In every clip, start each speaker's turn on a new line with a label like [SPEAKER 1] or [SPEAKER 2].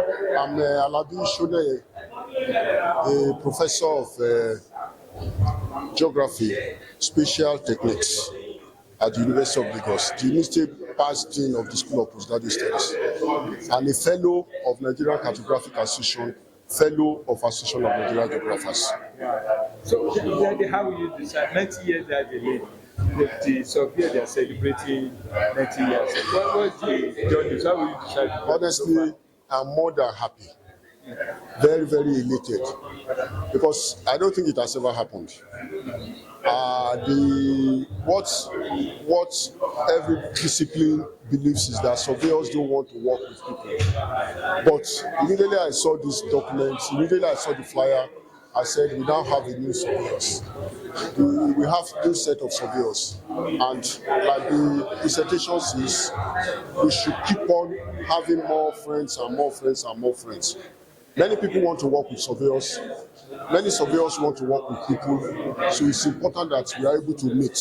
[SPEAKER 1] I'm Alabi Shone, a professor of geography, spatial techniques at the University of Lagos, the University past dean of the School of Postgraduate Studies, and a fellow of Nigerian Cartographic Association, fellow of Association of Nigerian Geographers.
[SPEAKER 2] So, how will you decide? 90 years that they live. The Surveyors, they are celebrating 90 years. What was the journey? How will you decide?
[SPEAKER 1] Honestly, I'm more than happy. Very, very elated. Because I don't think it has ever happened. What every discipline believes is that surveyors don't want to work with people. But immediately I saw this document, immediately I saw the flyer, I said we now have a new surveyors. We have a new set of surveyors, and like the presentation says, we should keep on having more friends and more friends and more friends. Many people want to work with surveyors. Many surveyors want to work with people. So it's important that we are able to meet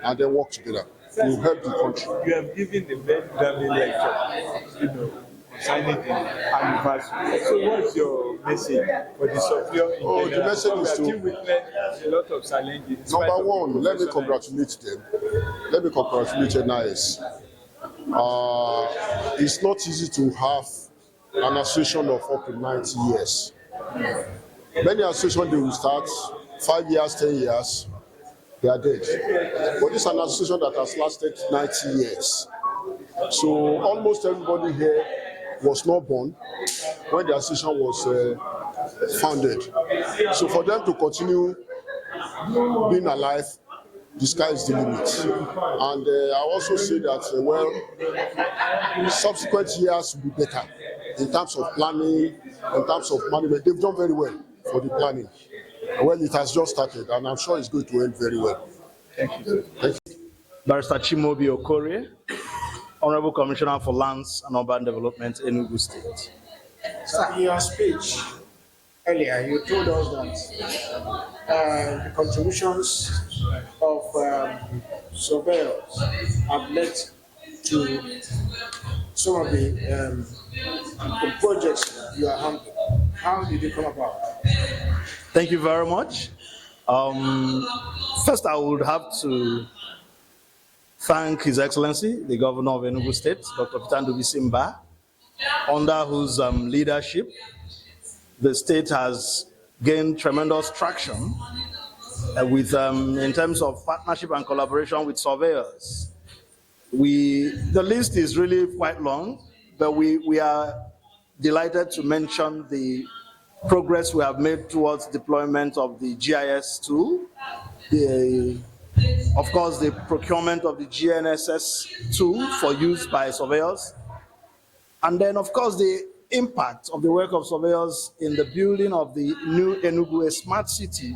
[SPEAKER 1] and then work together to help the country.
[SPEAKER 2] You have given the main family lecture, signing the anniversary. So what's your message for the surveyor in general?
[SPEAKER 1] The message is to
[SPEAKER 2] witness a lot of challenges.
[SPEAKER 1] Number one, let me congratulate them. Let me congratulate NIS. It's not easy to have an association of up to 90 years. Many associations, they will start 5 years, 10 years, they are dead. But this is an association that has lasted 90 years. So almost everybody here was not born when the association was founded. So for them to continue being alive, the sky is the limit. And I also say that, subsequent years will be better in terms of planning, in terms of management. They've done very well for the planning. Well, it has just started, and I'm sure it's going to end very well.
[SPEAKER 2] Thank you.
[SPEAKER 1] Thank you.
[SPEAKER 3] Barrister Chimobi Okorie, Honorable Commissioner for Lands and Urban Development, Enugu State.
[SPEAKER 4] Sir, in your speech earlier, you told us that the contributions of surveyors have led to some of the projects you are handling. How did it come about?
[SPEAKER 3] Thank you very much. First, I would have to thank His Excellency, the Governor of Enugu State, Dr. Peter Simba, under whose leadership the state has gained tremendous traction in terms of partnership and collaboration with surveyors. The list is really quite long, but we are delighted to mention the progress we have made towards deployment of the GIS tool, of course, the procurement of the GNSS tool for use by surveyors, and then, of course, the impact of the work of surveyors in the building of the new Enugu, a smart city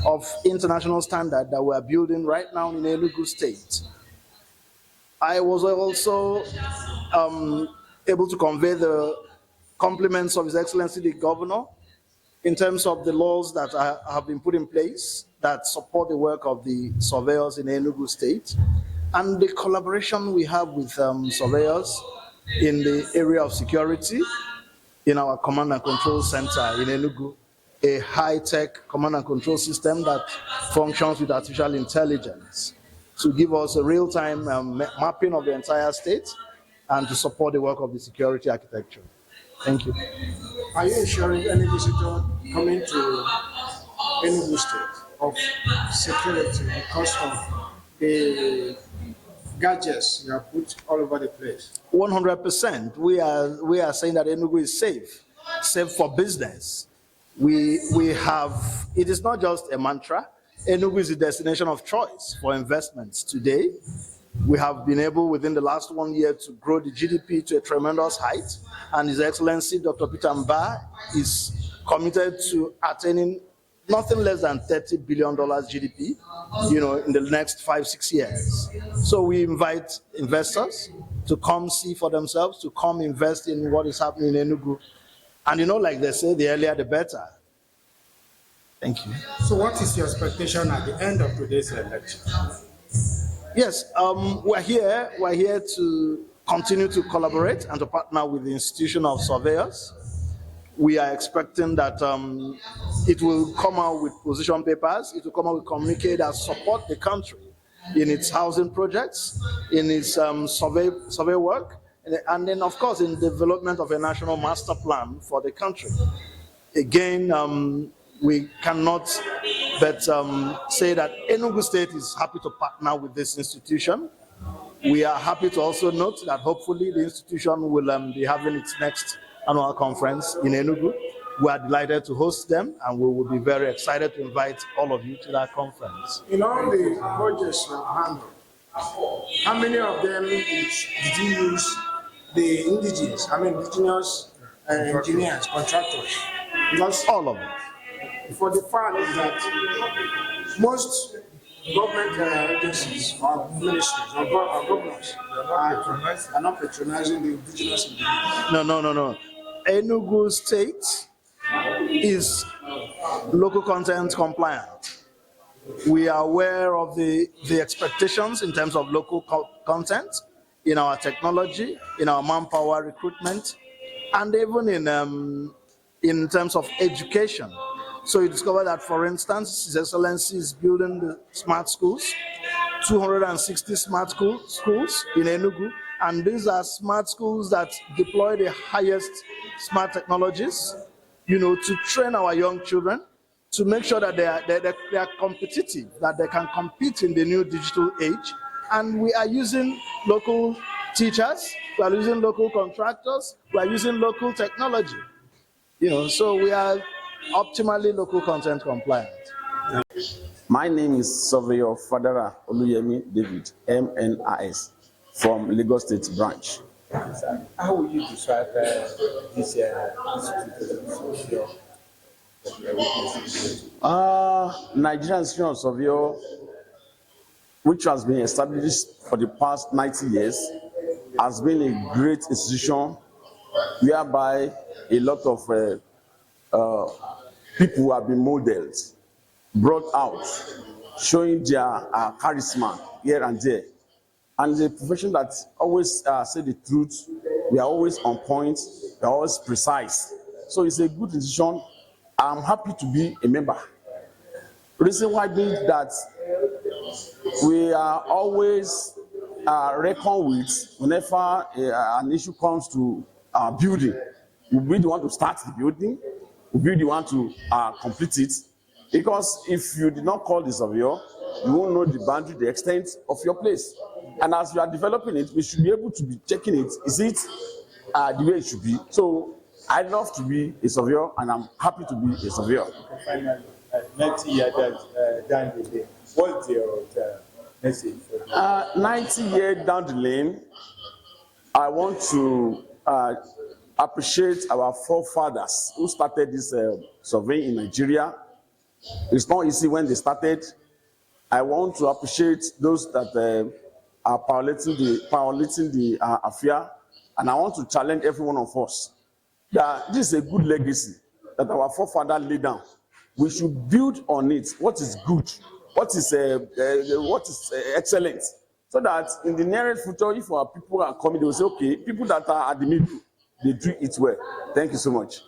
[SPEAKER 3] of international standard that we are building right now in Enugu State. I was also able to convey the compliments of His Excellency the Governor in terms of the laws that have been put in place that support the work of the surveyors in Enugu State, and the collaboration we have with surveyors in the area of security in our command and control center in Enugu, a high-tech command and control system that functions with artificial intelligence to give us a real-time mapping of the entire state and to support the work of the security architecture. Thank you.
[SPEAKER 4] Are you ensuring any visitor coming to Enugu State of security because of the gadgets you have put all over the place?
[SPEAKER 3] 100%. We are saying that Enugu is safe for business. It is not just a mantra. Enugu is a destination of choice for investments today. We have been able within the last 1 year to grow the GDP to a tremendous height, and His Excellency Dr. Peter Mba is committed to attaining nothing less than $30 billion GDP, in the next 5-6 years. So we invite investors to come see for themselves, to come invest in what is happening in Enugu. And like they say, the earlier the better. Thank you.
[SPEAKER 4] So what is your expectation at the end of today's election?
[SPEAKER 3] Yes, we're here to continue to collaborate and to partner with the institution of surveyors we are expecting that it will come out with position papers, it will come out with communique that support the country in its housing projects, in its survey work, and then of course in development of a national master plan for the country. Again, we cannot but say that Enugu State is happy to partner with this institution. We are happy to also note that hopefully the institution will be having its next annual conference in Enugu. We are delighted to host them, and we will be very excited to invite all of you to that conference.
[SPEAKER 4] In all the projects you have handled, how many of them did you use the indigenous engineers, contractors?
[SPEAKER 3] Because all of them.
[SPEAKER 4] For the fact that most government agencies or ministries or governors are not patronizing the indigenous engineers.
[SPEAKER 3] No. Enugu State is local content compliant. We are aware of the expectations in terms of local content, in our technology, in our manpower recruitment, and even in terms of education. So you discover that, for instance, His Excellency is building the smart schools, 260 smart schools in Enugu, and these are smart schools that deploy the highest smart technologies, to train our young children, to make sure that they are competitive, that they can compete in the new digital age. And we are using local teachers, we are using local contractors, we are using local technology. So we are optimally local content compliant.
[SPEAKER 5] My name is Surveyor Fadara Oluyemi David, MNIS, from Lagos State branch.
[SPEAKER 2] How would you describe this institute?
[SPEAKER 5] Nigerian Institute of Surveyor, which has been established for the past 90 years, has been a great institution whereby a lot of people have been modeled, brought out, showing their charisma here and there. And the profession that always say the truth, we are always on point, we are always precise. So it's a good institution. I'm happy to be a member. The reason why being that we are always reckoned with whenever an issue comes to building. We'll be the one to start the building, we'll be the one to complete it. Because if you did not call the surveyor, you won't know the boundary, the extent of your place. And as you are developing it, we should be able to be checking it. Is it the way it should be? So I love to be a surveyor, and I'm happy to be a surveyor.
[SPEAKER 2] Finally, 90 years down the lane, what's your message for you?
[SPEAKER 5] 90 years down the lane, I want to appreciate our forefathers who started this survey in Nigeria. It's not easy when they started. I want to appreciate those that are piloting the affair, and I want to challenge every one of us that this is a good legacy that our forefathers laid down. We should build on it. What is good? What is excellent? So that in the nearest future, if our people are coming, they will say, okay, people that are at the middle, they do it well. Thank you so much.